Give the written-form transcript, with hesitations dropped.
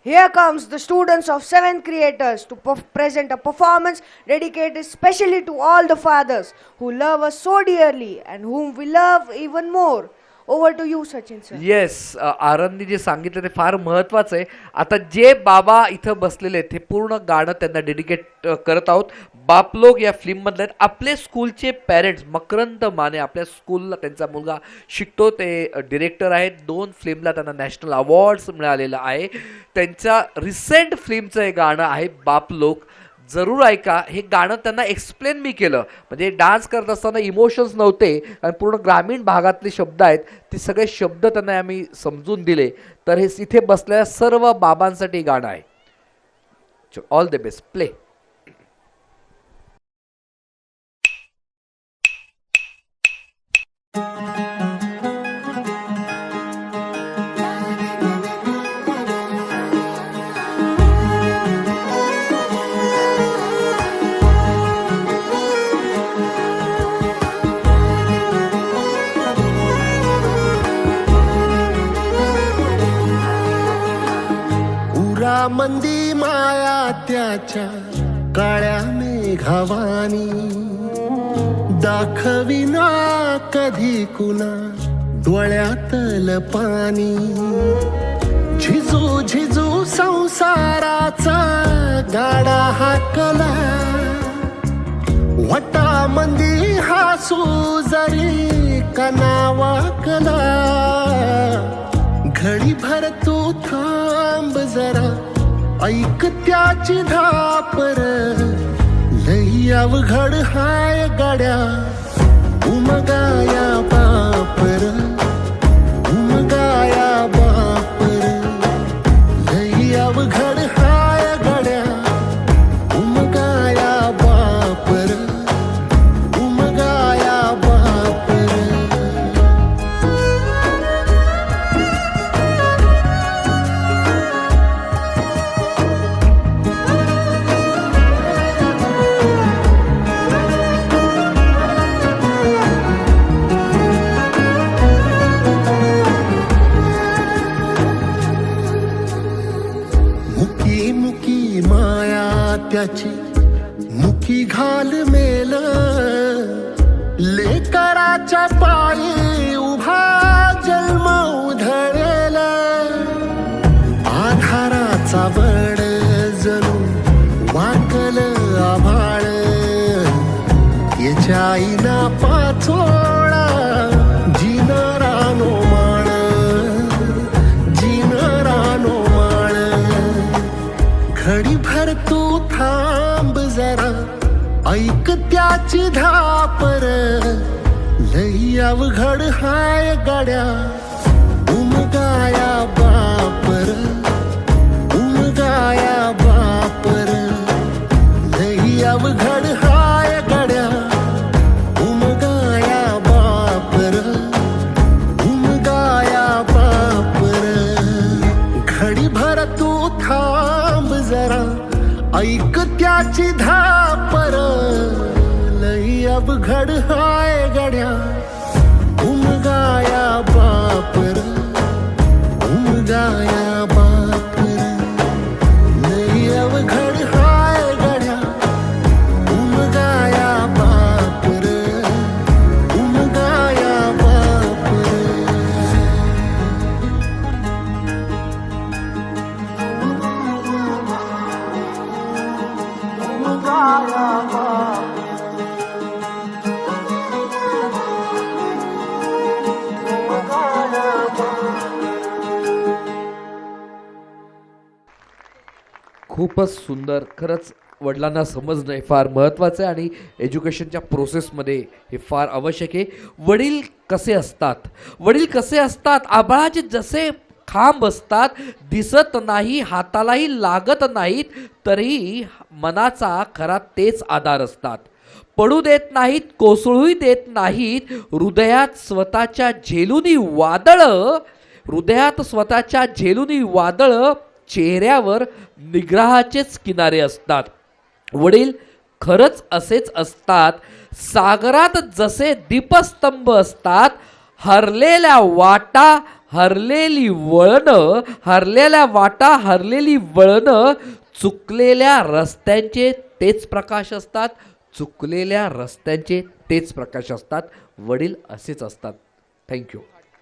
Here comes the students of 7th creators to present a performance dedicated especially to all the fathers who love us so dearly and whom we love even more. Over to you, Sachin sir. Yes, आरंनी जे सांगितलं ते फार महत्त्वाचं आहे. आता जे बाबा इथं बसलेले आहेत ते पूर्ण गाणं त्यांना डेडिकेट करत आहोत. बापलोक या फिल्ममधले आहेत. आपले स्कूलचे पेरेंट्स मकरंद माने आपल्या स्कूलला त्यांचा मुलगा शिकतो, ते डिरेक्टर आहेत. 2 फिल्मला त्यांना नॅशनल अवॉर्ड्स मिळालेला आहे. त्यांच्या रिसेंट फिल्मचं हे गाणं आहे बापलोक. जरूर ऐका. हे गाणं त्यांना एक्सप्लेन मी केलं, म्हणजे डान्स करत असताना इमोशन्स नव्हते कारण पूर्ण ग्रामीण भागातले शब्द आहेत, ते सगळे शब्द त्यांना आम्ही समजून दिले. तर हे इथे बसलेल्या सर्व बाबांसाठी गाणं आहे. All the best. प्ले. मंदी माया त्याच्या काळ्या मेघावानी दाखविना कधी कुणा डोळ्यातल पाणी. झिजू झिजू संसाराचा गाडा हाकला वटामंदी हासू जरी कनावाकला. घडी भर तू थांब जरा ऐक त्याची धापर लई अवघड हाय गाड्या उमगाया बापर उमगाया बापर लई अवघड हाय गाड्या उमगाया बापर उमगाया बापर. त्याची मुखी घाल मेल लेकराच्या पायी उभा जन्म उधळेल. आधाराचा बड जणू वाकल आभाळ याच्या आईना पाचोळा जिनरानो माळ जिनरानो माळ. घडी भर तू थांब जरा ऐक त्याची धापर लई अवघड हाय गाड्या उमगाया बापर उमगाया बापर लई अवघड हाय गाड्या उमगाया बापर उमगाया बापर. घडी भर तू थांब जरा ऐक त्याची धापर लई अवघड हाय गड्या उमगाया बापर उमगाया बापर लई अवघड हाय गड्या उमगाया बापर उमगाया बापर. खूपच सुंदर. खरंच वडिलांना समजणं हे फार महत्त्वाचं आहे आणि एज्युकेशनच्या प्रोसेसमध्ये हे फार आवश्यक आहे. वडील कसे असतात, वडील कसे असतात, आभाळाचे जसे खांब असतात, दिसत नाही, हातालाही लागत नाहीत, तरी मनाचा खरा तेच आधार असतात. पडू देत नाहीत, कोसळूही देत नाहीत, हृदयात स्वतःच्या झेलुनी वादळं, हृदयात स्वतःच्या झेलुनी वादळं, चेहऱ्यावर निग्रहाचेच किनारे असतात. वडील खरंच असेच असतात. सागरात जसे दीपस्तंभ असतात, हरलेल्या वाटा हरलेली वळणं, हरलेल्या वाटा, हरलेली वळणं, चुकलेल्या रस्त्यांचे तेच प्रकाश असतात, चुकलेल्या रस्त्यांचे तेच प्रकाश असतात. वडील असेच असतात. थँक्यू.